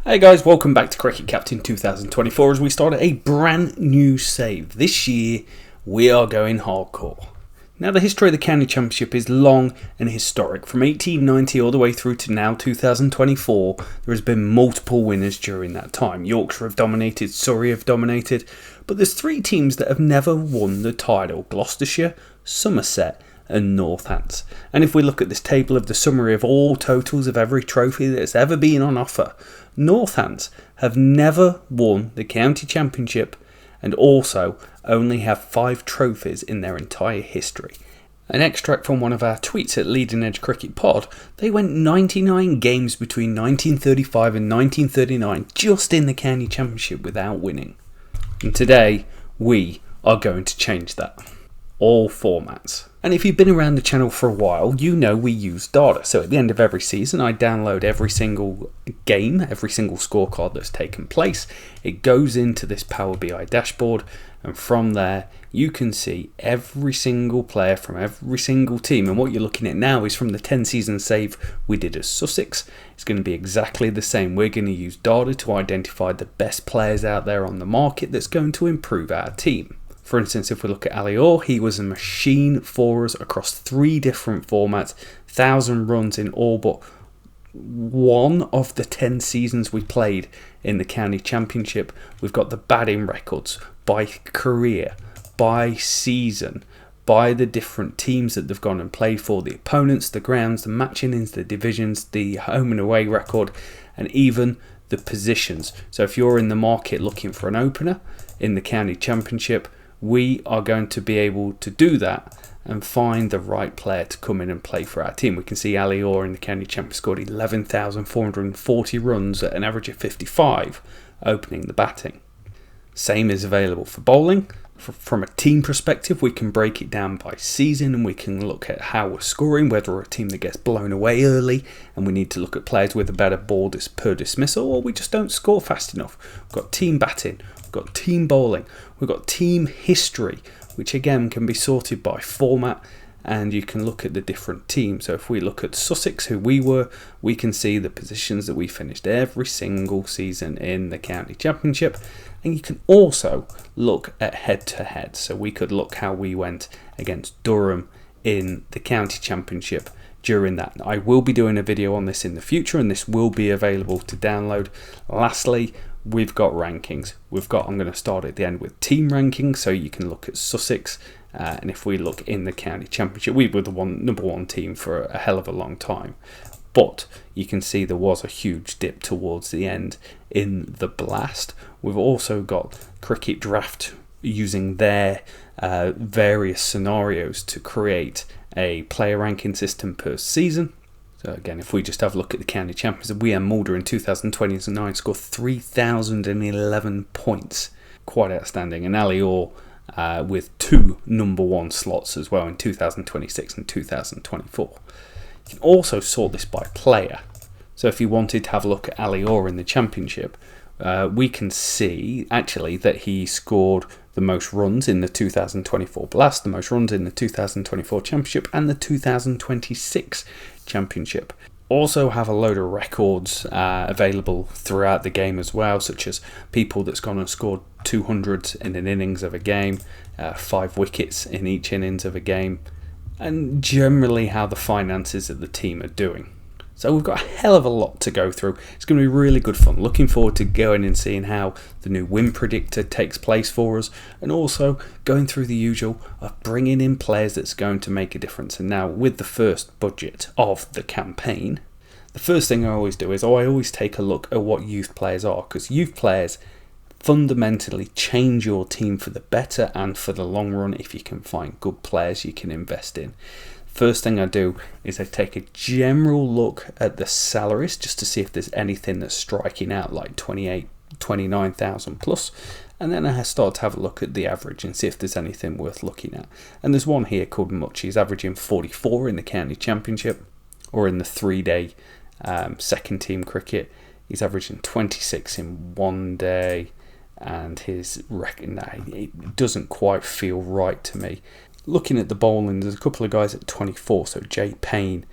Hey guys, welcome back to Cricket Captain 2024 as we start a brand new save. This year we are going hardcore. Now the history of the County Championship is long and historic. From 1890 all the way through to now 2024, there has been multiple winners during that time. Yorkshire have dominated, Surrey have dominated, but there's three teams that have never won the title: Gloucestershire, Somerset and Northants. And if we look at this table of the summary of all totals of every trophy that's ever been on offer, Northants have never won the county championship and also only have 5 trophies in their entire history. An extract from one of our tweets at Leading Edge Cricket Pod, they went 99 games between 1935 and 1939 just in the county championship without winning. And today we are going to change that. All formats. And if you've been around the channel for a while, you know we use data. So at the end of every season, I download every single game, every single scorecard that's taken place. It goes into this Power BI dashboard, and from there you can see every single player from every single team. And what you're looking at now is from the 10-season save we did as Sussex. It's going to be exactly the same. We're going to use data to identify the best players out there on the market that's going to improve our team. For instance, if we look at Alior, he was a machine for us across 3 different formats, 1,000 runs in all but one of the 10 seasons we played in the county championship. We've got the batting records by career, by season, by the different teams that they've gone and played for, the opponents, the grounds, the match innings, the divisions, the home and away record, and even the positions. So if you're in the market looking for an opener in the county championship, we are going to be able to do that and find the right player to come in and play for our team. We can see Alior in the county championship scored 11,440 runs at an average of 55, opening the batting. Same is available for bowling. From a team perspective, we can break it down by season and we can look at how we're scoring, whether we're a team that gets blown away early and we need to look at players with a better ball per dismissal, or we just don't score fast enough. We've got team batting, we've got team bowling, we've got team history, which again can be sorted by format, and you can look at the different teams. So if we look at Sussex, who we were, we can see the positions that we finished every single season in the county championship. And you can also look at head-to-head. So we could look how we went against Durham in the county championship during that. I will be doing a video on this in the future, and this will be available to download. Lastly, we've got rankings. I'm going to start at the end with team rankings, so you can look at Sussex. And if we look in the county championship, we were the number one team for a hell of a long time. But you can see there was a huge dip towards the end in the blast. We've also got Cricket Draft using their various scenarios to create a player ranking system per season. So again, if we just have a look at the county champions, WM Mulder in 2029 scored 3,011 points. Quite outstanding. And Alior with 2 number 1 slots as well in 2026 and 2024. You can also sort this by player. So if you wanted to have a look at Alior in the championship, we can see actually that he scored the most runs in the 2024 Blast, the most runs in the 2024 Championship and the 2026 Championship. Also have a load of records available throughout the game as well, such as people that's gone and scored 200 in an innings of a game, 5 wickets in each innings of a game, and generally how the finances of the team are doing. So we've got a hell of a lot to go through. It's going to be really good fun. Looking forward to going and seeing how the new win predictor takes place for us, and also going through the usual of bringing in players that's going to make a difference. And now with the first budget of the campaign, the first thing I always do is I always take a look at what youth players are, because youth players fundamentally change your team for the better and for the long run if you can find good players you can invest in. First thing I do is I take a general look at the salaries just to see if there's anything that's striking out, like 29,000 plus, and then I start to have a look at the average and see if there's anything worth looking at. And there's one here called Much. He's averaging 44 in the county championship, or in the 3-day second team cricket. He's averaging 26 in 1 day, and his record, it doesn't quite feel right to me. Looking at the bowling, there's a couple of guys at 24, so Jay Payne,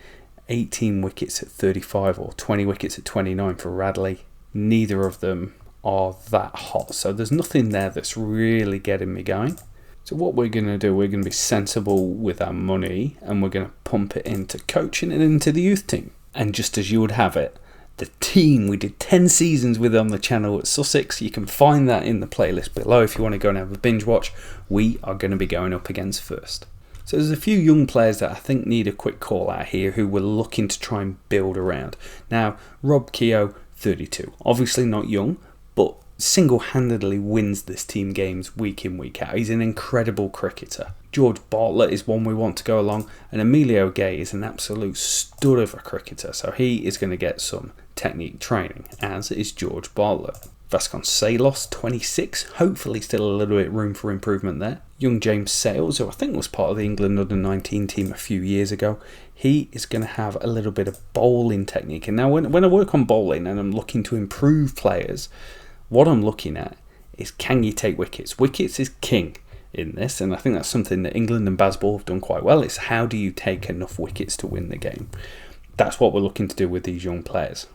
18 wickets at 35 or 20 wickets at 29 for Radley. neither of them are that hot. So there's nothing there that's really getting me going. So what we're going to do, we're going to be sensible with our money, and we're going to pump it into coaching and into the youth team. And just as you would have it, the team we did 10 seasons with on the channel at Sussex, you can find that in the playlist below if you want to go and have a binge watch. We are going to be going up against first. So there's a few young players that I think need a quick call out here who we're looking to try and build around. Now, Rob Keogh, 32, obviously not young, but single-handedly wins this team games week in, week out. He's an incredible cricketer. George Bartlett is one we want to go along, and Emilio Gay is an absolute stud of a cricketer, so he is going to get some technique training, as is George Bartlett. Vasconcelos, 26, hopefully still a little bit room for improvement there. Young James Sales, who I think was part of the England under-19 team a few years ago, he is going to have a little bit of bowling technique. And now when I work on bowling and I'm looking to improve players, what I'm looking at is, can you take wickets? Wickets is king in this, and I think that's something that England and Bazball have done quite well. It's how do you take enough wickets to win the game? That's what we're looking to do with these young players.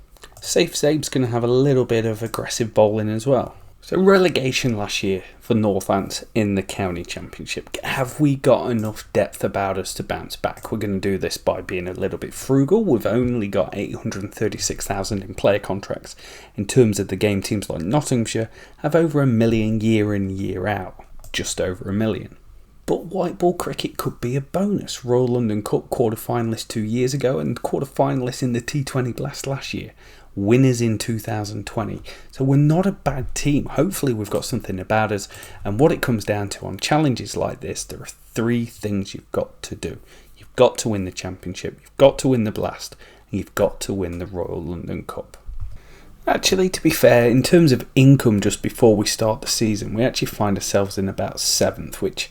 Safe Zabe's going to have a little bit of aggressive bowling as well. So relegation last year for Northants in the county championship. Have we got enough depth about us to bounce back? We're going to do this by being a little bit frugal. We've only got 836,000 in player contracts. In terms of the game, teams like Nottinghamshire have over $1 million year in, year out. Just over $1 million. But white ball cricket could be a bonus. Royal London Cup quarter-finalists 2 years ago and quarter-finalists in the T20 Blast last year. Winners in 2020. So we're not a bad team. Hopefully we've got something about us. And what it comes down to on challenges like this, there are 3 things you've got to do. You've got to win the championship, you've got to win the Blast, and you've got to win the Royal London Cup. Actually, to be fair, in terms of income just before we start the season, we actually find ourselves in about 7th, which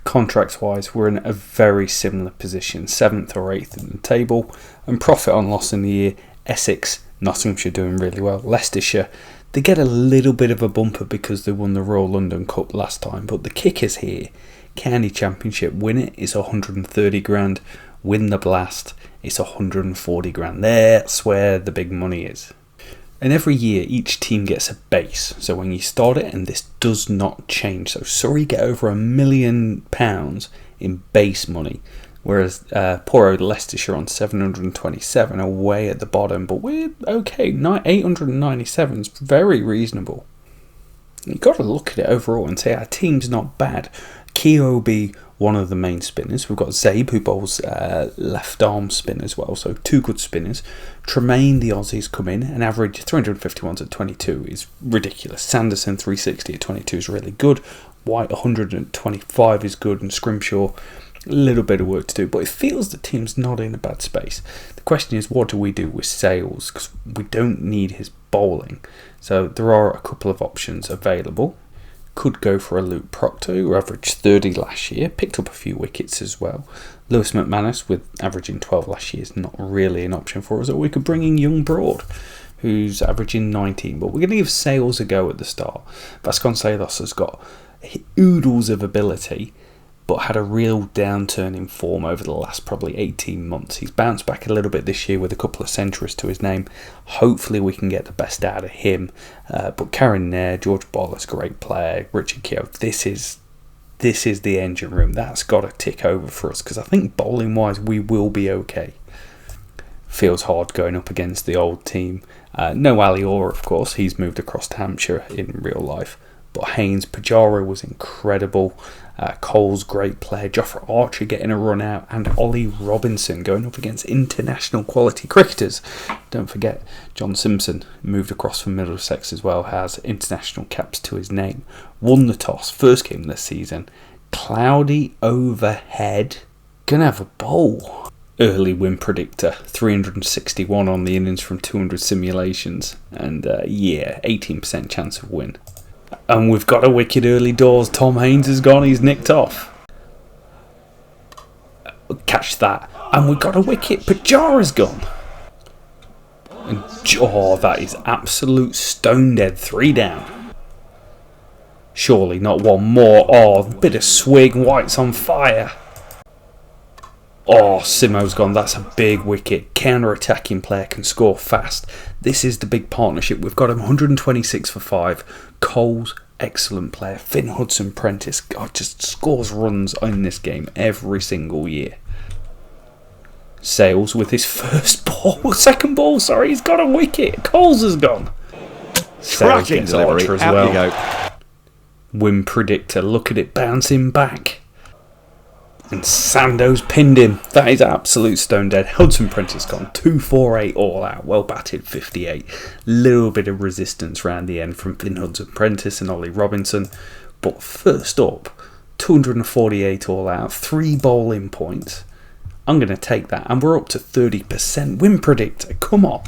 contracts-wise, we're in a very similar position, 7th or 8th in the table. And profit on loss in the year, Essex, Nottinghamshire doing really well. Leicestershire, they get a little bit of a bumper because they won the Royal London Cup last time. But the kickers here, county championship, win it, it's 130 grand. Win the Blast, it's 140 grand. That's where the big money is. And every year, each team gets a base. So when you start it, and this does not change. So Surrey get over £1 million in base money. Whereas poor old Leicestershire on 727 away at the bottom. But we're okay. 897 is very reasonable. You've got to look at it overall and say our team's not bad. Keogh will be one of the main spinners. We've got Zabe, who bowls left arm spin as well. So 2 good spinners. Tremaine, the Aussies, come in. An average 351s at 22 is ridiculous. Sanderson, 360 at 22 is really good. White, 125 is good. And Scrimshaw, a little bit of work to do, but it feels the team's not in a bad space. The question is, what do we do with Sales? Because we don't need his bowling. So there are a couple of options available. Could go for a Luke Proctor, who averaged 30 last year, picked up a few wickets as well. Lewis McManus, with averaging 12 last year, is not really an option for us. Or we could bring in Young Broad, who's averaging 19. But we're going to give Sales a go at the start. Vasconcelos has got oodles of ability, but had a real downturn in form over the last probably 18 months. He's bounced back a little bit this year with a couple of centuries to his name. Hopefully we can get the best out of him. But Karen Nair, George Bollis, great player. Richard Keogh, this is the engine room. That's got to tick over for us, because I think bowling-wise we will be okay. Feels hard going up against the old team. No Ali Orr, of course. He's moved across to Hampshire in real life. But Haynes, Pajara was incredible. Cole's great player. Jofra Archer getting a run out. And Ollie Robinson going up against international quality cricketers. Don't forget, John Simpson moved across from Middlesex as well. Has international caps to his name. Won the toss. First game this season. Cloudy overhead. Gonna have a bowl. Early win predictor. 361 on the innings from 200 simulations. And 18% chance of win. And we've got a wicket early doors. Tom Haynes has gone. He's nicked off. Catch that. And we've got a wicket. Pajara's gone. And that is absolute stone dead. 3 down. Surely not one more. Bit of swing. White's on fire. Oh, Simo's gone. That's a big wicket. Counter-attacking player, can score fast. This is the big partnership. We've got him 126 for 5. Cole's excellent player. Finn Hudson-Prentice, God, just scores runs in this game every single year. Sales with his second ball, he's got a wicket. Coles has gone. Sales gets Archer as well. You go. Win predictor, look at it bouncing back. And Sando's pinned him. That is absolute stone dead. Hudson-Prentice gone 248 all out. Well batted 58. Little bit of resistance round the end from Finn Hudson-Prentice and Ollie Robinson. But first up, 248 all out. 3 bowling points. I'm going to take that. And we're up to 30%. Win predictor. Come on.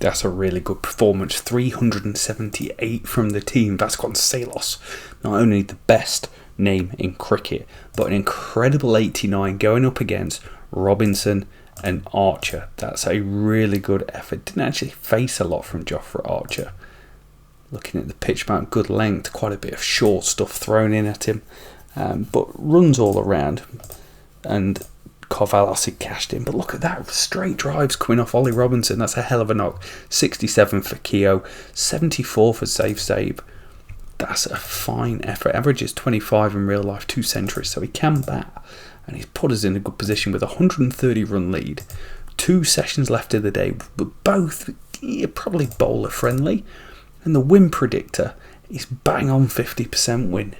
That's a really good performance. 378 from the team. Vasconcelos. Not only the best name in cricket, but an incredible 89 going up against Robinson and Archer. That's a really good effort. Didn't actually face a lot from Jofra Archer. Looking at the pitch mount, good length, quite a bit of short stuff thrown in at him, but runs all around. And Corvallis cashed in, but look at that, straight drives coming off Ollie Robinson. That's a hell of a knock. 67 for Keogh, 74 for save. That's a fine effort. Averages 25 in real life, 2 centuries, so he can bat. And he's put us in a good position with a 130 run lead. 2 sessions left of the day, but both probably bowler friendly. And the win predictor is bang on 50% win.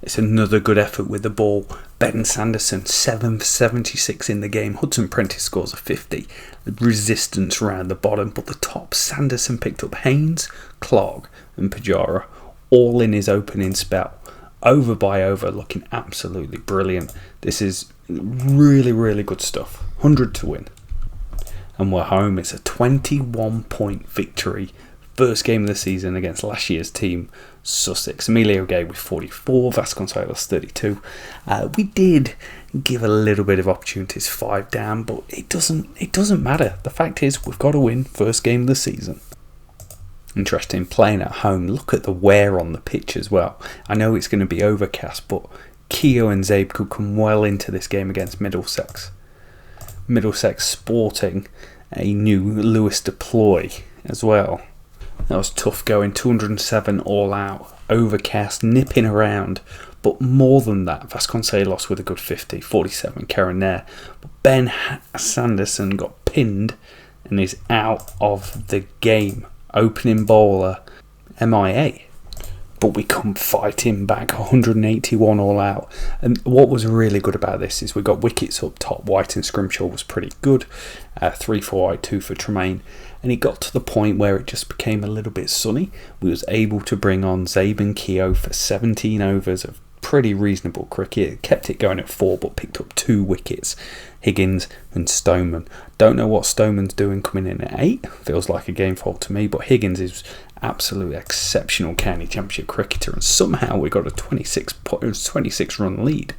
It's another good effort with the ball. Ben Sanderson, 7 for 76 in the game. Hudson-Prentice scores a 50. Resistance round the bottom, but the top, Sanderson picked up Haynes, Clark and Pujara, all in his opening spell. Over by over, looking absolutely brilliant. This is really, really good stuff. 100 to win. And we're home. It's a 21-point victory. First game of the season against last year's team, Sussex. Emilio Gay with 44, Vasconcelos 32. We did give a little bit of opportunities 5 down, but it doesn't matter. The fact is, we've got to win first game of the season. Interesting, playing at home. Look at the wear on the pitch as well. I know it's going to be overcast, but Keogh and Zabe could come well into this game against Middlesex. Middlesex sporting a new Lewis deploy as well. That was tough going, 207 all out, overcast, nipping around, but more than that, Vasconcelos with a good 50, 47 carrying there. But Ben Sanderson got pinned and is out of the game. Opening bowler, MIA. But we come fighting back, 181 all out. And what was really good about this is we got wickets up top. White and Scrimshaw was pretty good. 3 for White, 2 for Tremaine. And it got to the point where it just became a little bit sunny. We was able to bring on Zabe and Keogh for 17 overs of pretty reasonable cricket. It kept it going at 4, but picked up 2 wickets. Higgins and Stoneman. Don't know what Stoneman's doing coming in at 8. Feels like a game fault to me, but Higgins is absolutely exceptional county championship cricketer, and somehow we got a 26 run lead.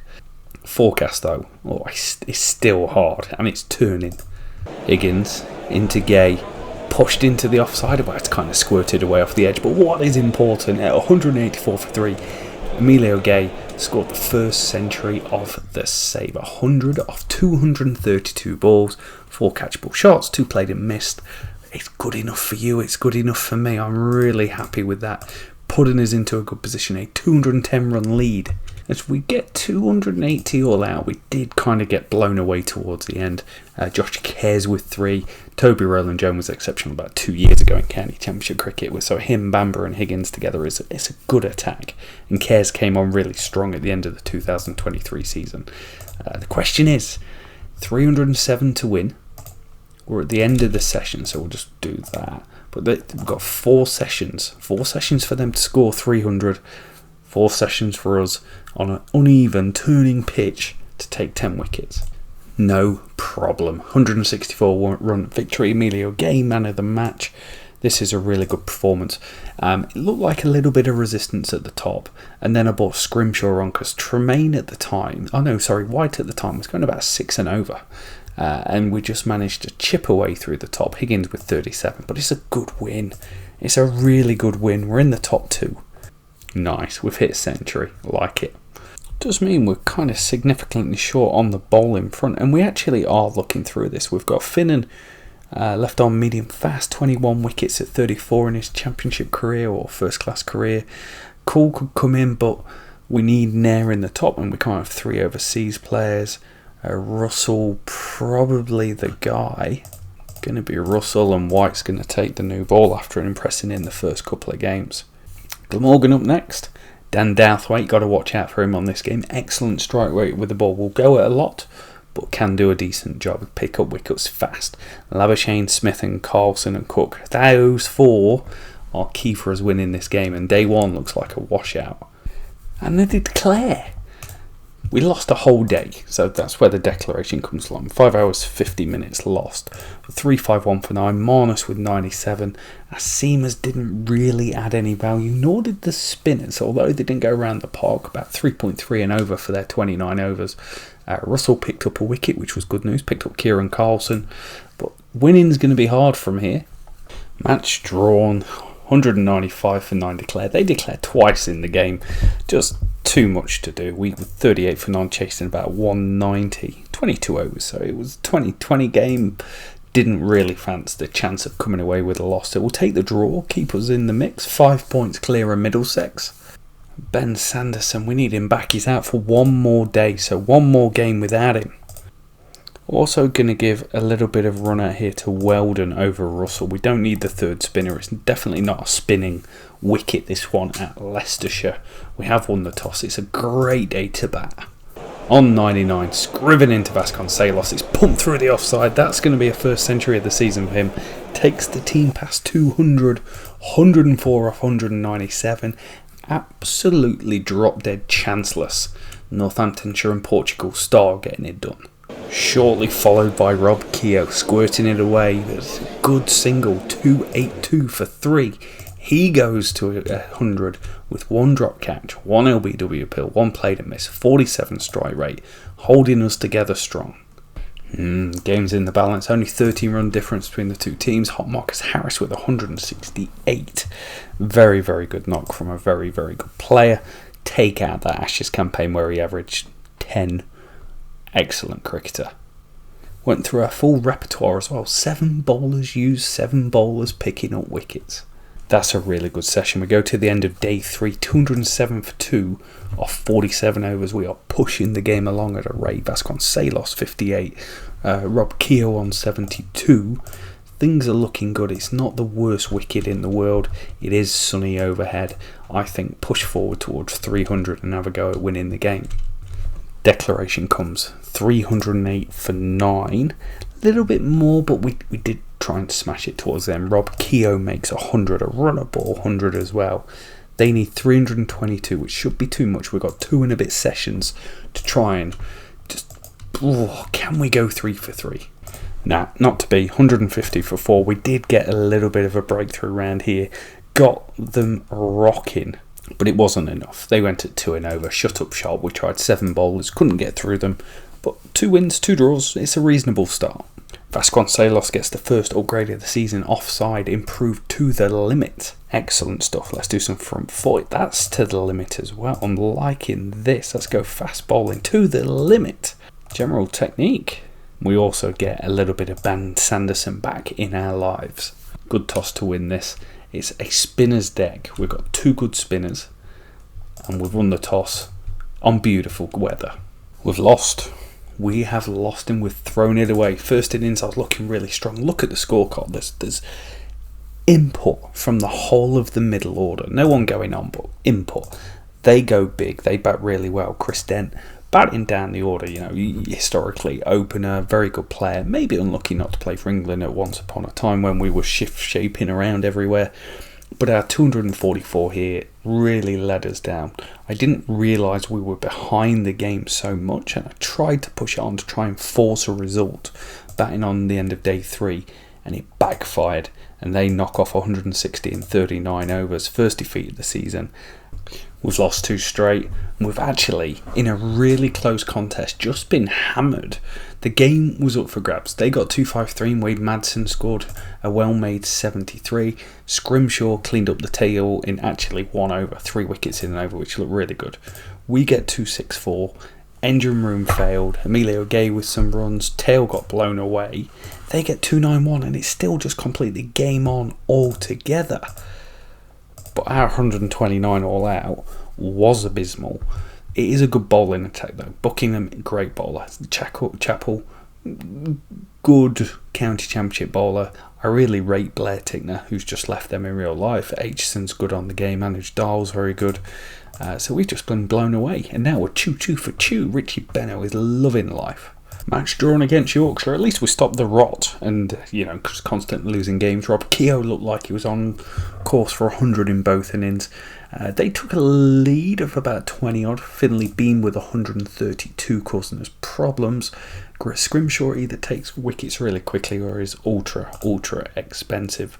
Forecast though, it's still hard and it's turning. Higgins into Gay, pushed into the offside, but it's kind of squirted away off the edge. But what is important, at 184 for 3, Emilio Gay scored the first century of the save. 100 off 232 balls, 4 catchable shots, 2 played and missed. It's good enough for you, it's good enough for me. I'm really happy with that. Putting us into a good position, a 210 run lead. As we get 280 all out, we did kind of get blown away towards the end. Josh Cares with 3. Toby Rowland Jones was exceptional about 2 years ago in county championship cricket. So him, Bamber and Higgins together is a good attack. And Cares came on really strong at the end of the 2023 season. The question is, 307 to win. We're at the end of the session, so we'll just do that. But we've got 4 sessions. 4 sessions for them to score 300. 4 sessions for us on an uneven turning pitch to take 10 wickets. No problem. 164 run victory. Emilio Gay, man of the match. This is a really good performance. It looked like a little bit of resistance at the top, and then I bought Scrimshaw on because Tremaine at the time, White at the time was going about 6 and over. And we just managed to chip away through the top. Higgins with 37, but it's a good win. It's a really good win. We're in the top 2. Nice, we've hit century. I like it. Does mean we're kind of significantly short on the bowling front, and we actually are looking through this. We've got Finnan left on medium fast, 21 wickets at 34 in his championship career or first class career. Cole could come in, but we need Nair in the top, and we can't have 3 overseas players. Russell, probably the guy. Going to be Russell, and White's going to take the new ball after impressing in the first couple of games. Glamorgan up next. Dan Douthwaite, got to watch out for him on this game. Excellent strike rate with the ball. Will go at a lot, but can do a decent job. Pick up wickets fast. Labuschagne, Smith and Carlson and Cook. Those 4 are key for us winning this game, and day 1 looks like a washout. And they declare. We lost a whole day, so that's where the declaration comes along. 5 hours, 50 minutes lost. 3-5-1 for 9. Marnus with 97. Our seamers didn't really add any value, nor did the spinners, although they didn't go around the park. About 3.3 and over for their 29 overs. Russell picked up a wicket, which was good news. Picked up Kieran Carlson. But winning's going to be hard from here. Match drawn. 195 for 9 declared. They declared twice in the game. Just too much to do. We were 38 for 9, chasing about 190. 22 overs, so it was a 20-20 game. Didn't really fancy the chance of coming away with a loss. So we'll take the draw, keep us in the mix. 5 points clear of Middlesex. Ben Sanderson, we need him back. He's out for 1 more day, so 1 more game without him. Also going to give a little bit of run out here to Weldon over Russell. We don't need the 3rd spinner. It's definitely not a spinning wicket, this one at Leicestershire. We have won the toss. It's a great day to bat. On 99, Scriven into Vasconcelos. It's pumped through the offside. That's going to be a first century of the season for him. Takes the team past 200, 104 off 197. Absolutely drop dead chanceless. Northamptonshire and Portugal star getting it done. Shortly followed by Rob Keogh squirting it away. It's a good single, 282 for 3. He goes to 100 with 1 drop catch, 1 LBW appeal, 1 played and miss, 47 strike rate, holding us together strong. Game's in the balance, only 13 run difference between the 2 teams. Hot Marcus Harris with 168. Very, very good knock from a very, very good player. Take out that Ashes campaign where he averaged 10. Excellent cricketer. Went through our full repertoire as well. 7 bowlers used, 7 bowlers picking up wickets. That's a really good session. We go to the end of day 3, 207 for 2 off 47 overs. We are pushing the game along at a rate. Vasconcelos 58, Rob Keogh on 72. Things are looking good. It's not the worst wicket in the world. It is sunny overhead. I think push forward towards 300 and have a go at winning the game. Declaration comes 308 for 9. A little bit more, but we did try and smash it towards them. Rob Keogh makes 100, a runner ball 100 as well. They need 322, which should be too much. We've got 2 and a bit sessions to try and just... can we go 3 for 3? Nah, not to be. 150 for 4. We did get a little bit of a breakthrough round here. Got them rocking. But it wasn't enough. They went at 2 and over. Shut up shop. We tried 7 bowlers. Couldn't get through them. But 2 wins, 2 draws. It's a reasonable start. Vasconcelos gets the first upgrade of the season. Offside. Improved to the limit. Excellent stuff. Let's do some front foot. That's to the limit as well. I'm liking this. Let's go fast bowling to the limit. General technique. We also get a little bit of Ben Sanderson back in our lives. Good toss to win this. It's a spinner's deck. We've got 2 good spinners and we've won the toss on beautiful weather. We've lost. We have lost and we've thrown it away. First innings I was looking really strong. Look at the scorecard. There's input from the whole of the middle order. No one going on, but input. They go big. They bat really well. Chris Dent batting down the order, historically opener, very good player. Maybe unlucky not to play for England at once upon a time when we were shaping around everywhere. But our 244 here really let us down. I didn't realise we were behind the game so much, and I tried to push it on to try and force a result, batting on the end of day 3, and it backfired, and they knock off 160 in 39 overs. First defeat of the season. We've lost 2 straight, and we've actually, in a really close contest, just been hammered. The game was up for grabs. They got 253 and Wade Madsen scored a well-made 73. Scrimshaw cleaned up the tail in actually 1 over, 3 wickets in an over, which looked really good. We get 264. Engine room failed. Emilio Gay with some runs. Tail got blown away. They get 291, and it's still just completely game on altogether. But our 129 all out was abysmal. It is a good bowling attack though. Buckingham, great bowler. Chappell, good county championship bowler. I really rate Blair Tickner, who's just left them in real life. Aitchison's good on the game. Manoj Dahl's very good. So we've just been blown away. And now we're 2-2 for 2. Richie Benno is loving life. Match drawn against Yorkshire. At least we stopped the rot and, just constantly losing games. Rob Keogh looked like he was on course for 100 in both innings. They took a lead of about 20 odd. Finley Bean with 132 causing us problems. Scrimshaw either takes wickets really quickly or is ultra expensive.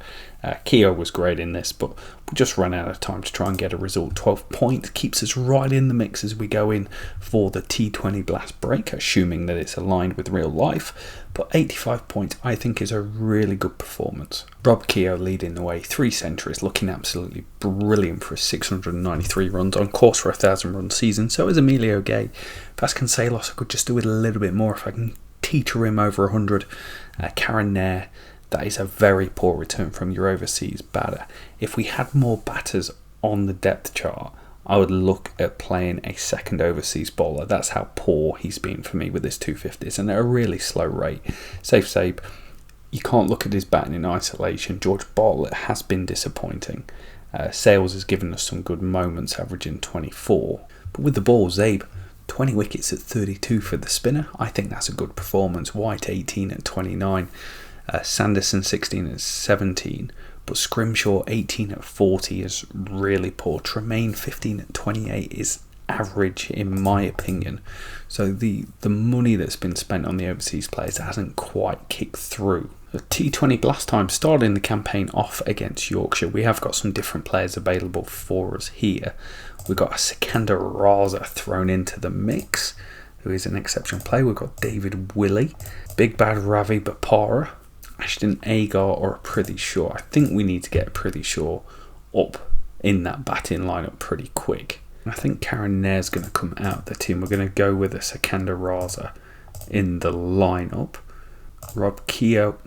Keogh was great in this, but we just ran out of time to try and get a result. 12 points keeps us right in the mix as we go in for the T20 Blast break, assuming that it's aligned with real life. But 85 points I think is a really good performance. Rob Keogh leading the way, 3 centuries, looking absolutely brilliant for 693 runs, on course for a 1,000 run season. So is Emilio Gay. Vasconcelos, I could just do with a little bit more if I can teeter him over 100. Karen Nair, that is a very poor return from your overseas batter. If we had more batters on the depth chart, I would look at playing a second overseas bowler. That's how poor he's been for me with his 250s, and at a really slow rate. Safe, you can't look at his batting in isolation. George Bartlett has been disappointing. Sales has given us some good moments, averaging 24. But with the ball, Zabe, 20 wickets at 32 for the spinner. I think that's a good performance. White 18 at 29. Sanderson 16 at 17. But Scrimshaw 18 at 40 is really poor. Tremaine 15 at 28 is average in my opinion. So the money that's been spent on the overseas players hasn't quite kicked through. The T20 Blast time starting the campaign off against Yorkshire. We have got some different players available for us here. We've got a Sikandar Raza thrown into the mix, who is an exceptional player. We've got David Willey, Big Bad Ravi Bapara, Ashton Agar or a Prithee Shaw. I think we need to get a Prithee Shaw up in that batting lineup pretty quick. I think Karen Nair's going to come out of the team. We're going to go with a Sikandar Raza in the lineup. Rob Keogh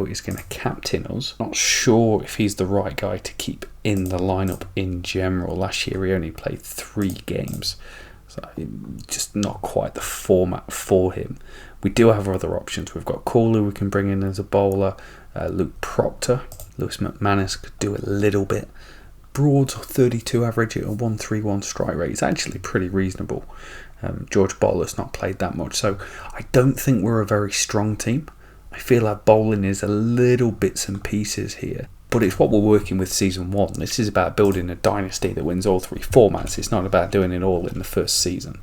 is going to captain us. Not sure if he's the right guy to keep in the lineup in general. Last year he only played 3 games, so just not quite the format for him. We do have other options. We've got Corley we can bring in as a bowler. Luke Proctor, Lewis McManus could do a little bit. Broad's 32 average at a 131 strike rate. It's actually pretty reasonable. George Bartlett's not played that much, so I don't think we're a very strong team. I feel our bowling is a little bits and pieces here, but it's what we're working with season 1. This is about building a dynasty that wins all 3 formats. It's not about doing it all in the first season.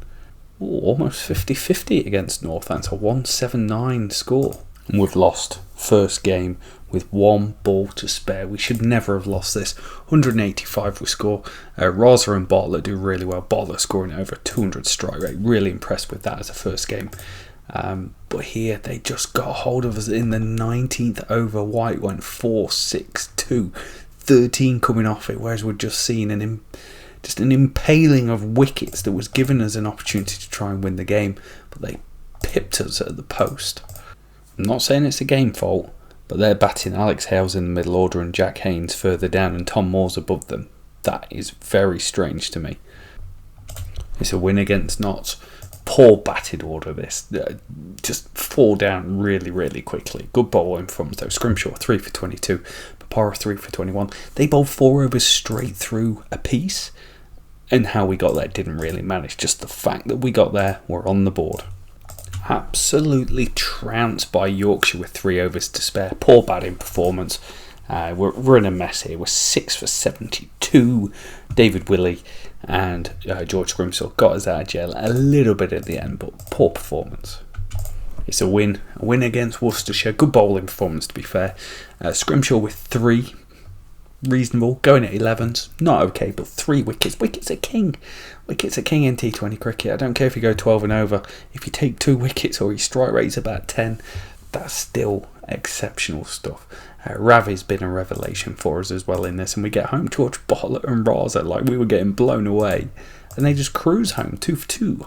Ooh, almost 50-50 against Northants, a 179 score. And we've lost first game with 1 ball to spare. We should never have lost this. 185 we score. Raza and Bartlett do really well. Bartlett scoring over 200 strike rate. Really impressed with that as a first game. But here they just got hold of us in the 19th over. White went 4-6-2, 13 coming off it, whereas we'd just seen an impaling of wickets that was giving us an opportunity to try and win the game, but they pipped us at the post. I'm not saying it's a game fault, but they're batting Alex Hales in the middle order and Jack Haynes further down and Tom Moore's above them. That is very strange to me. It's a win against Notts. Poor batted order this. Just fall down really quickly. Good bowling from though. Scrimshaw 3 for 22. Papara 3 for 21. They bowled 4 overs straight through a piece. And how we got there didn't really matter. Just the fact that we got there, we're on the board. Absolutely trounced by Yorkshire with 3 overs to spare. Poor batting performance. We're in a mess here. We're 6 for 72. David Willey and George Scrimshaw got us out of jail a little bit at the end, but poor performance. It's a win against Worcestershire. Good bowling performance, to be fair. Scrimshaw with 3, reasonable. Going at 11s, not okay, but 3 wickets. Wickets are king. Wickets are king in T20 cricket. I don't care if you go 12 and over. If you take 2 wickets or your strike rate's about 10, that's still exceptional stuff. Ravi's been a revelation for us as well in this, and we get home George Bartlett and Raza like we were getting blown away, and they just cruise home 2 for 2.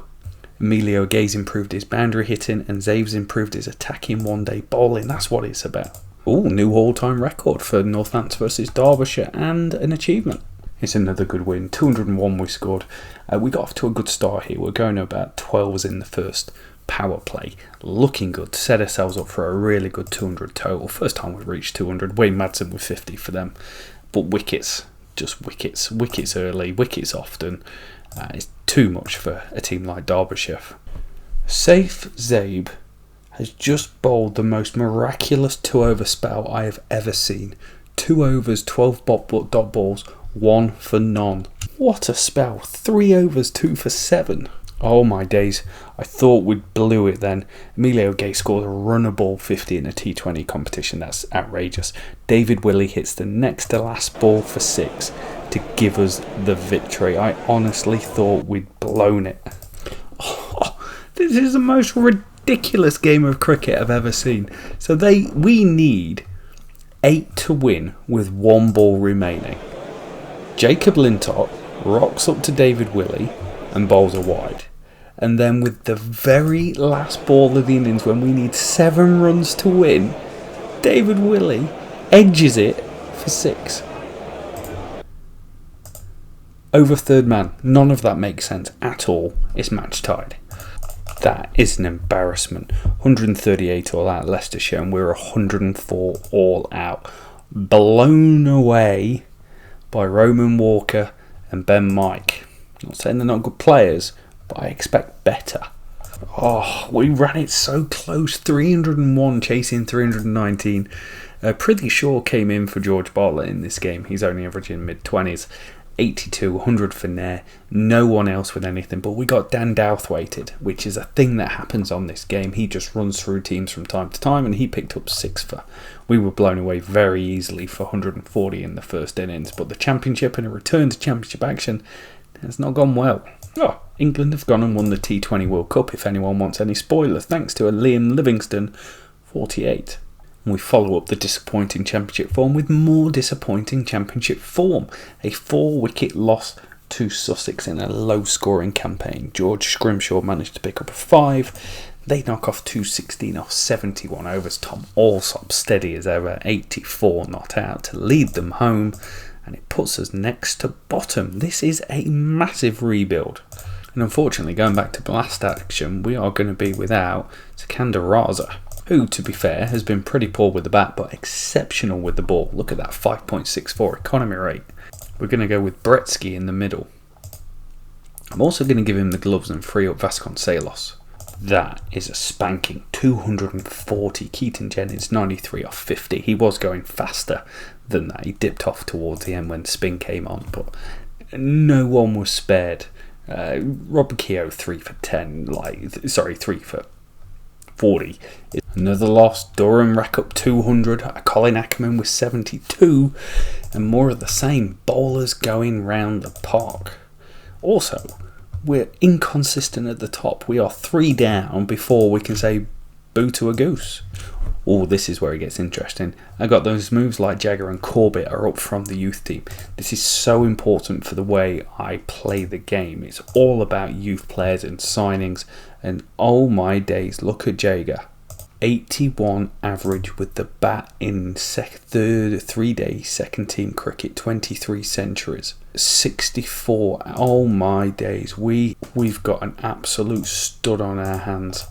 Emilio Gay's improved his boundary hitting, and Zave's improved his attacking one-day bowling. That's what it's about. New all-time record for Northants versus Derbyshire, and an achievement. It's another good win. 201 we scored. We got off to a good start here. We're going about 12s in the first power play. Looking good. Set ourselves up for a really good 200 total. First time we've reached 200. Wayne Madsen with 50 for them. But wickets. Just wickets. Wickets early. Wickets often. It's too much for a team like Derbyshire. Saif Zabe has just bowled the most miraculous 2-over spell I have ever seen. 2 overs, 12 dot balls, 1 for none. What a spell. 3 overs, 2 for 7. Oh my days. I thought we'd blew it then. Emilio Gay scores a runnable 50 in a T20 competition. That's outrageous. David Willey hits the next to last ball for 6 to give us the victory. I honestly thought we'd blown it. This is the most ridiculous game of cricket I've ever seen. So we need 8 to win with 1 ball remaining. Jacob Lintott rocks up to David Willey and bowls a wide. And then with the very last ball of the innings, when we need 7 runs to win, David Willey edges it for 6. Over third man. None of that makes sense at all. It's match tied. That is an embarrassment. 138 all out Leicestershire, and we're 104 all out. Blown away by Roman Walker and Ben Mike. Not saying they're not good players, but I expect better. We ran it so close. 301 chasing 319. Pretty Shaw came in for George Bartlett in this game. He's only averaging mid-20s. 82, 100 for Nair. No one else with anything, but we got Dan Douthwaited, which is a thing that happens on this game. He just runs through teams from time to time, and he picked up 6 for. We were blown away very easily for 140 in the first innings, but the championship and a return to championship action has not gone well. England have gone and won the T20 World Cup, if anyone wants any spoilers, thanks to a Liam Livingston 48. And we follow up the disappointing championship form with more disappointing championship form. A 4-wicket loss to Sussex in a low-scoring campaign. George Scrimshaw managed to pick up a 5. They knock off 216 off 71 overs. Tom Alsop steady as ever, 84 not out to lead them home. And it puts us next to bottom. This is a massive rebuild. And unfortunately, going back to blast action, we are going to be without Sikandar Raza, who, to be fair, has been pretty poor with the bat, but exceptional with the ball. Look at that 5.64 economy rate. We're going to go with Bretsky in the middle. I'm also going to give him the gloves and free up Vasconcelos. That is a spanking 240. Keaton Jennings 93 off 50. He was going faster than that. He dipped off towards the end when spin came on, but no one was spared. Robin Keogh 3 for 10. 3 for 40. Another loss. Durham rack up 200. Colin Ackerman with 72. And more of the same. Bowlers going round the park. Also, we're inconsistent at the top. We are 3 down before we can say boo to a goose. This is where it gets interesting. I got those moves like Jagger and Corbett are up from the youth team. This is so important for the way I play the game. It's all about youth players and signings. And oh my days, look at Jagger. 81 average with the bat in 3-day second team cricket, 23 centuries. 64, oh my days, we've got an absolute stud on our hands.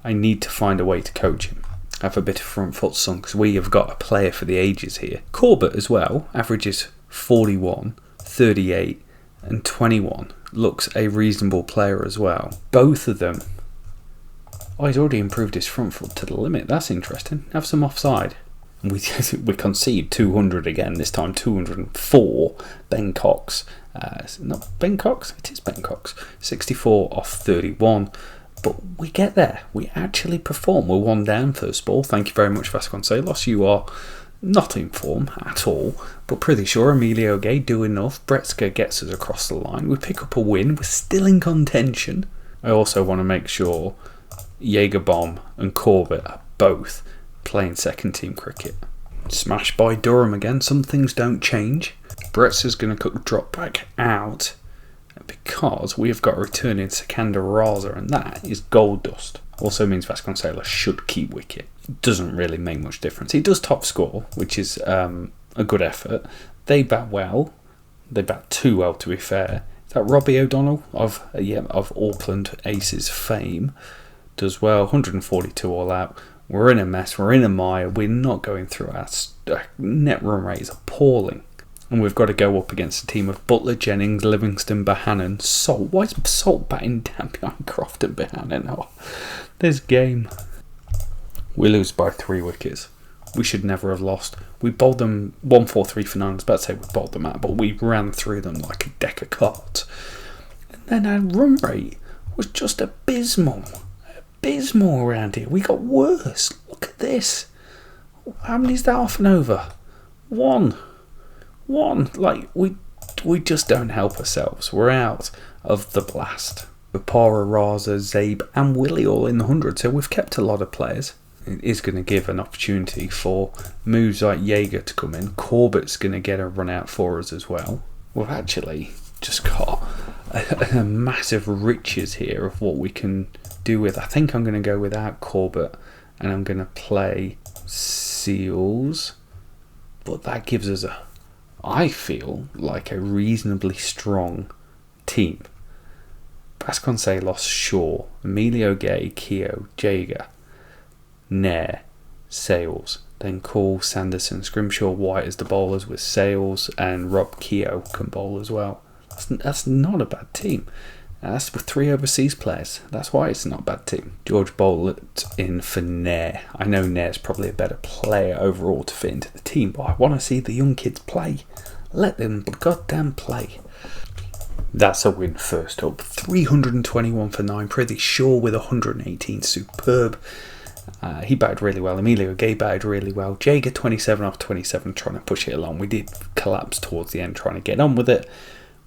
I need to find a way to coach him. Have a bit of front foot son, because we have got a player for the ages here. Corbett as well, averages 41, 38 and 21. Looks a reasonable player as well. Both of them. He's already improved his front foot to the limit. That's interesting. Have some offside. We concede 200 again, this time 204. Ben Cox. Not Ben Cox? It is Ben Cox. 64 off 31. But we get there. We actually perform. We're 1 down first ball. Thank you very much, Vasconcelos. You are not in form at all, but pretty sure Emilio Gay do enough. Bretska gets us across the line. We pick up a win. We're still in contention. I also want to make sure Jagerbomb and Corbett are both playing second team cricket. Smashed by Durham again. Some things don't change. Brett's going to drop back out because we've got a returning Sikandar Raza, and that is gold dust. Also means Vasconcelos should keep wicket. Doesn't really make much difference. He does top score, which is a good effort. They bat well. They bat too well, to be fair. Is that Robbie O'Donnell of Auckland Aces fame? Does well. 142 all out. We're in a mess. We're in a mire. We're not going through. Our net run rate is appalling. And we've got to go up against a team of Butler, Jennings, Livingston, Bohannon, Salt. Why is Salt batting down behind Croft and Bohannon? Oh, this game. We lose by 3 wickets. We should never have lost. We bowled them 1-4-3 for 9. I was about to say we bowled them out, but we ran through them like a deck of cards. And then our run rate was just abysmal. Abysmal around here. We got worse. Look at this. How many is that off and over? One. Like, we just don't help ourselves. We're out of the blast. Bapara, Raza, Zabe and Willie all in the 100, so we've kept a lot of players. It is going to give an opportunity for moves like Jaeger to come in. Corbett's going to get a run out for us as well. We've actually just got a massive riches here of what we can do with. I think I'm going to go without Corbett and I'm going to play Seals, but that gives us I feel like a reasonably strong team. Vasconcelos, Shaw, Emilio Gay, Keogh, Jaeger, Nair, Sales, then Cole, Sanderson, Scrimshaw, White as the bowlers with Sales, and Rob Keogh can bowl as well. That's not a bad team. That's with 3 overseas players. That's why it's not a bad team. George Bolt in for Nair. I know Nair's probably a better player overall to fit into the team, but I want to see the young kids play. Let them goddamn play. That's a win first up. 321 for 9. Pretty sure with 118. Superb. He batted really well. Emilio Gay batted really well. Jaeger 27 off 27 trying to push it along. We did collapse towards the end trying to get on with it.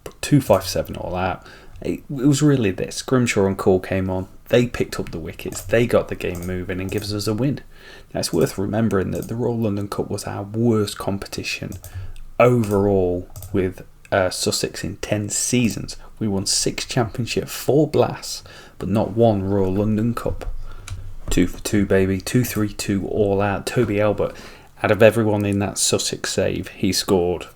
But 257 all out. It was really this. Grimshaw and Cole came on. They picked up the wickets. They got the game moving and gives us a win. Now it's worth remembering that the Royal London Cup was our worst competition overall with Sussex in 10 seasons. We won 6 championships, 4 blasts, but not 1 Royal London Cup. 2 for 2, baby. 2-3-2 all out. Toby Albert, out of everyone in that Sussex save, he scored,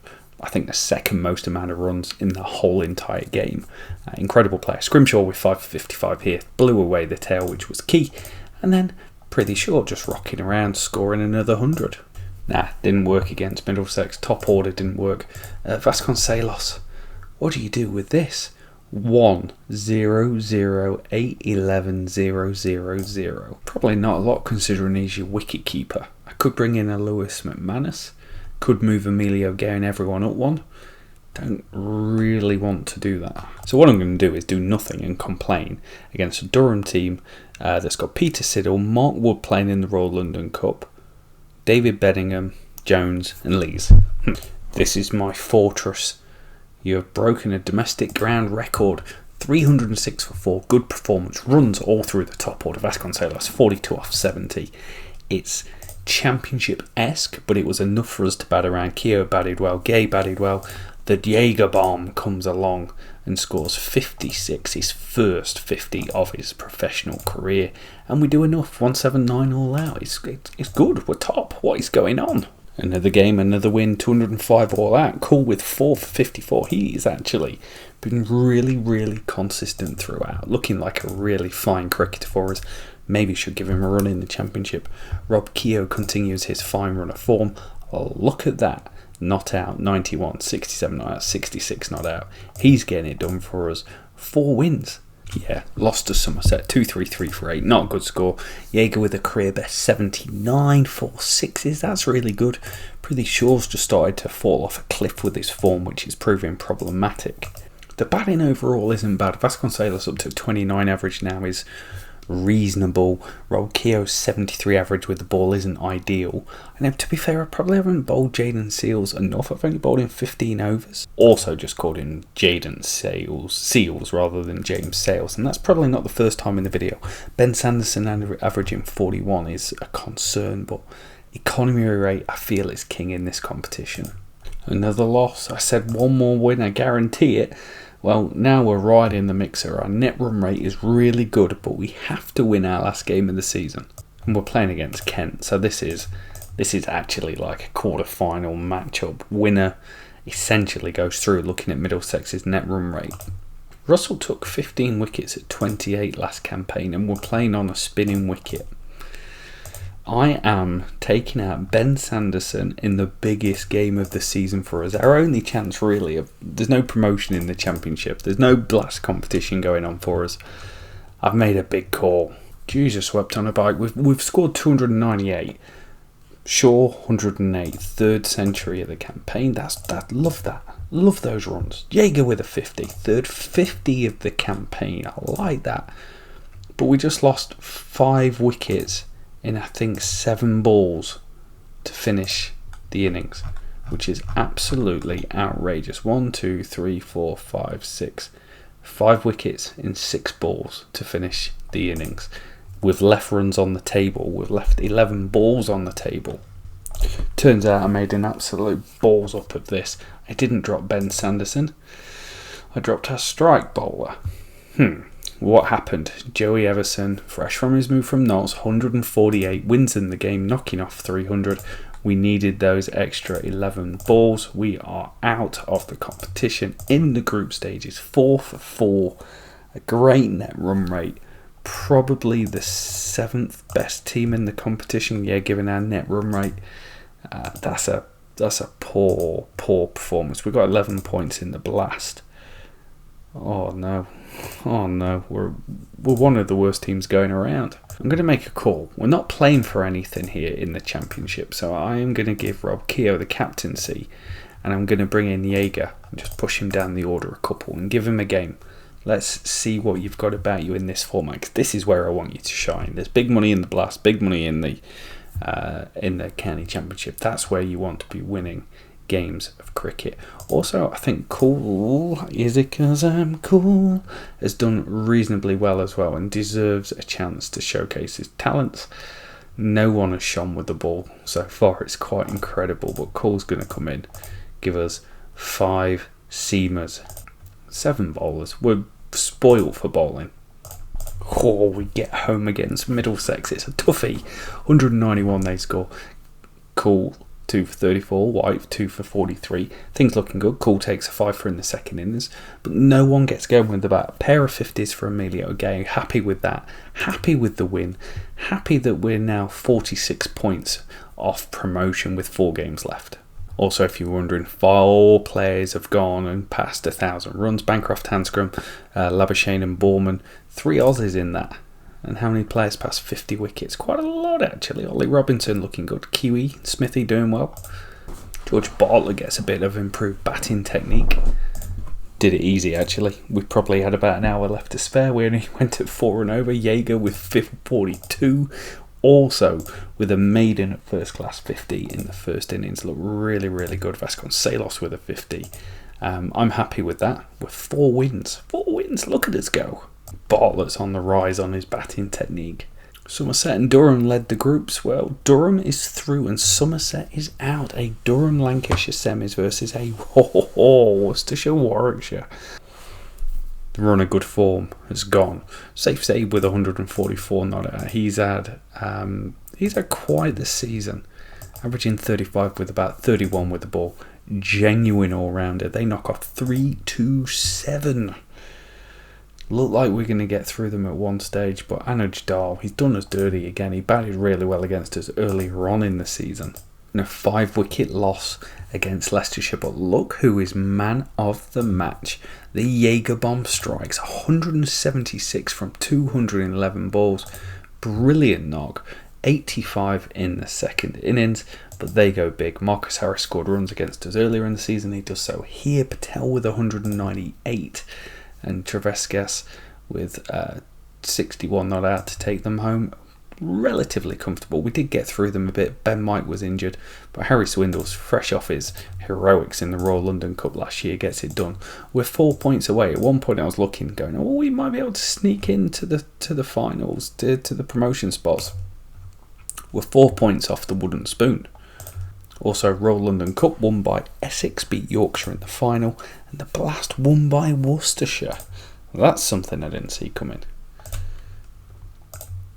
I think, the second most amount of runs in the whole entire game. Incredible player. Scrimshaw with 5 for 55 here. Blew away the tail, which was key. And then Pretty Short just rocking around, scoring another 100. Nah, didn't work against Middlesex. Top order didn't work. Vasconcelos, what do you do with this? 1 0 0 8 11 0 0 0. Probably not a lot considering he's your wicket keeper. I could bring in a Lewis McManus. Could move Emilio Gay and everyone up 1. Don't really want to do that. So what I'm going to do is do nothing and complain against a Durham team that's got Peter Siddle, Mark Wood playing in the Royal London Cup, David Bedingham, Jones and Lees. This is my fortress. You have broken a domestic ground record. 306 for 4. Good performance. Runs all through the top order. Vasconcelos 42 off 70. It's championship-esque, but it was enough for us to bat around. Keogh batted well. Gay batted well. The Jaeger bomb comes along and scores 56, his first 50 of his professional career. And we do enough. 179 all out. It's good. We're top. What is going on? Another game, another win, 205 all out. Cool with 4 for 54. He's actually been really, really consistent throughout. Looking like a really fine cricketer for us. Maybe should give him a run in the championship. Rob Keogh continues his fine run of form. Oh, look at that. Not out, 91, 67 not out, 66 not out. He's getting it done for us. 4 wins. Yeah, lost to Somerset, 2-3-3 for 8. Not a good score. Jaeger with a career best 79, 4 6s. That's really good. Pretty Shaw's just started to fall off a cliff with his form, which is proving problematic. The batting overall isn't bad. Vasconcelos up to 29 average now is reasonable. Rob Keogh's 73 average with the ball isn't ideal. And to be fair, I probably haven't bowled Jaden Seals enough. I've only bowled in 15 overs. Also just called him Jaden Seals rather than James Sales. And that's probably not the first time in the video. Ben Sanderson averaging 41 is a concern, but economy rate I feel is king in this competition. Another loss. I said one more win, I guarantee it. Well, now we're right in the mixer. Our net run rate is really good, but we have to win our last game of the season. And we're playing against Kent, so this is actually like a quarter-final matchup. Winner essentially goes through, looking at Middlesex's net run rate. Russell took 15 wickets at 28 last campaign, and we're playing on a spinning wicket. I am taking out Ben Sanderson in the biggest game of the season for us. Our only chance really of, there's no promotion in the championship. There's no blast competition going on for us. I've made a big call. Jesus, swept on a bike. We've scored 298. Shaw 108. Third century of the campaign. Love that. Love those runs. Jaeger with a 50. Third 50 of the campaign. I like that. But we just lost 5 wickets in I think 7 balls to finish the innings, which is absolutely outrageous. 1, 2, 3, 4, 5, 6. 5 wickets in 6 balls to finish the innings. We've left runs on the table. We've left 11 balls on the table. Turns out I made an absolute balls up of this. I didn't drop Ben Sanderson. I dropped our strike bowler. What happened? Joey Everson, fresh from his move from Notts, 148 wins in the game, knocking off 300. We needed those extra 11 balls. We are out of the competition in the group stages, 4 for 4. A great net run rate. Probably the 7th best team in the competition. Yeah, given our net run rate. That's a poor performance. We got 11 points in the blast. Oh no, we're one of the worst teams going around. I'm going to make a call. We're not playing for anything here in the championship, so I am going to give Rob Keogh the captaincy, and I'm going to bring in Jaeger and just push him down the order a couple and give him a game. Let's see what you've got about you in this format, 'cause this is where I want you to shine. There's big money in the blast, big money in the county championship. That's where you want to be winning games of cricket. Also, I think Cool, is it 'cause I'm cool, has done reasonably well as well and deserves a chance to showcase his talents. No one has shone with the ball so far. It's quite incredible, but Cool's going to come in, give us 5 seamers, 7 bowlers. We're spoiled for bowling. Oh, we get home against Middlesex. It's a toughie. 191 they score. Cool 2 for 34, White 2 for 43. Things looking good. Cool takes a 5 for in the second innings, but no one gets going with the bat. A pair of 50s for Emilio Gay. Happy with that. Happy with the win. Happy that we're now 46 points off promotion with 4 games left. Also, if you're wondering, 4 players have gone and passed 1,000 runs. Bancroft, Hanscom, Labuschagne and Borman. 3 Aussies in that. And how many players passed 50 wickets? Quite a lot, actually. Ollie Robinson looking good. Kiwi, Smithy doing well. George Bartlett gets a bit of improved batting technique. Did it easy, actually. We probably had about an hour left to spare. We only went at 4 and over. Jaeger with 42. Also, with a maiden at first class 50 in the first innings. Looked really, really good. Vasconcelos with a 50. I'm happy with that. With 4 wins. 4 wins. Look at us go. Bartlett's on the rise on his batting technique. Somerset and Durham led the groups. Well, Durham is through and Somerset is out. A Durham-Lancashire semis versus a Worcestershire Warwickshire. The run of good form has gone. Safe save with 144 not out. He's had quite the season, averaging 35 with about 31 with the ball. Genuine all-rounder. They knock off 3-2-7. Look like we're going to get through them at one stage, but Anuj Dal, he's done us dirty again. He batted really well against us earlier on in the season. And a 5-wicket loss against Leicestershire, but look who is man of the match. The Jaeger bomb strikes 176 from 211 balls. Brilliant knock. 85 in the second innings, but they go big. Marcus Harris scored runs against us earlier in the season. He does so here. Patel with 198. And Travescas with 61 not out to take them home. Relatively comfortable. We did get through them a bit. Ben White was injured, but Harry Swindles, fresh off his heroics in the Royal London Cup last year, gets it done. We're 4 points away. At one point I was looking, going, oh, we might be able to sneak into the finals, to the promotion spots. We're 4 points off the wooden spoon. Also, Royal London Cup won by Essex, beat Yorkshire in the final, and the Blast won by Worcestershire. That's something I didn't see coming.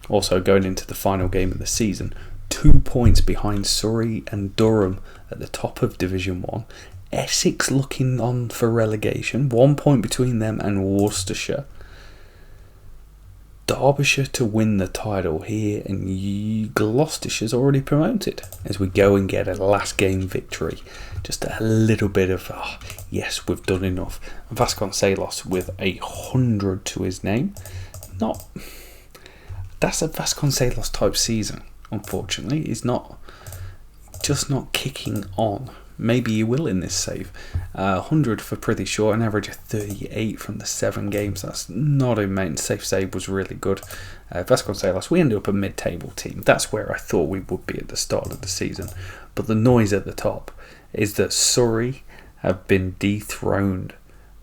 Also, going into the final game of the season, 2 points behind Surrey and Durham at the top of Division 1. Essex looking on for relegation, 1 point between them and Worcestershire. Derbyshire to win the title here, and Gloucestershire's already promoted as we go and get a last game victory. Just a little bit of, yes, we've done enough. Vasconcelos with 100 to his name. That's a Vasconcelos type season, unfortunately. He's just not kicking on. Maybe he will in this save. 100 for pretty short, an average of 38 from the 7 games. That's not immense. Safe save was really good. Vasconcelos, we ended up a mid-table team. That's where I thought we would be at the start of the season. But the noise at the top is that Surrey have been dethroned.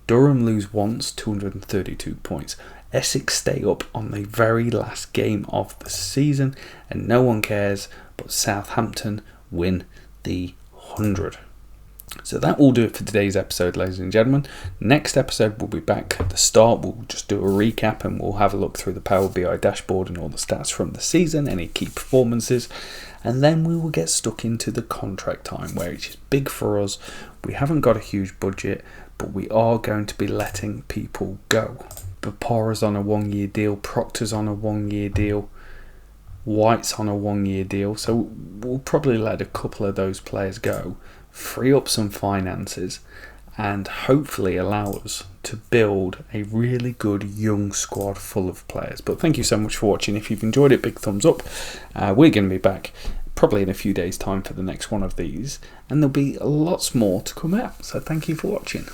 Durham lose once, 232 points. Essex stay up on the very last game of the season, and no one cares, but Southampton win the 100. So that will do it for today's episode, ladies and gentlemen. Next episode, we'll be back at the start. We'll just do a recap and we'll have a look through the Power BI dashboard and all the stats from the season, any key performances, and then we will get stuck into the contract time, where it is big for us. We haven't got a huge budget, but we are going to be letting people go. Bapara's on a 1 year deal, Proctor's on a 1 year deal, White's on a 1 year deal, so we'll probably let a couple of those players go, free up some finances, and hopefully allow us to build a really good young squad full of players. But thank you so much for watching. If you've enjoyed it, big thumbs up. We're going to be back probably in a few days' time for the next one of these, and there'll be lots more to come out, so thank you for watching.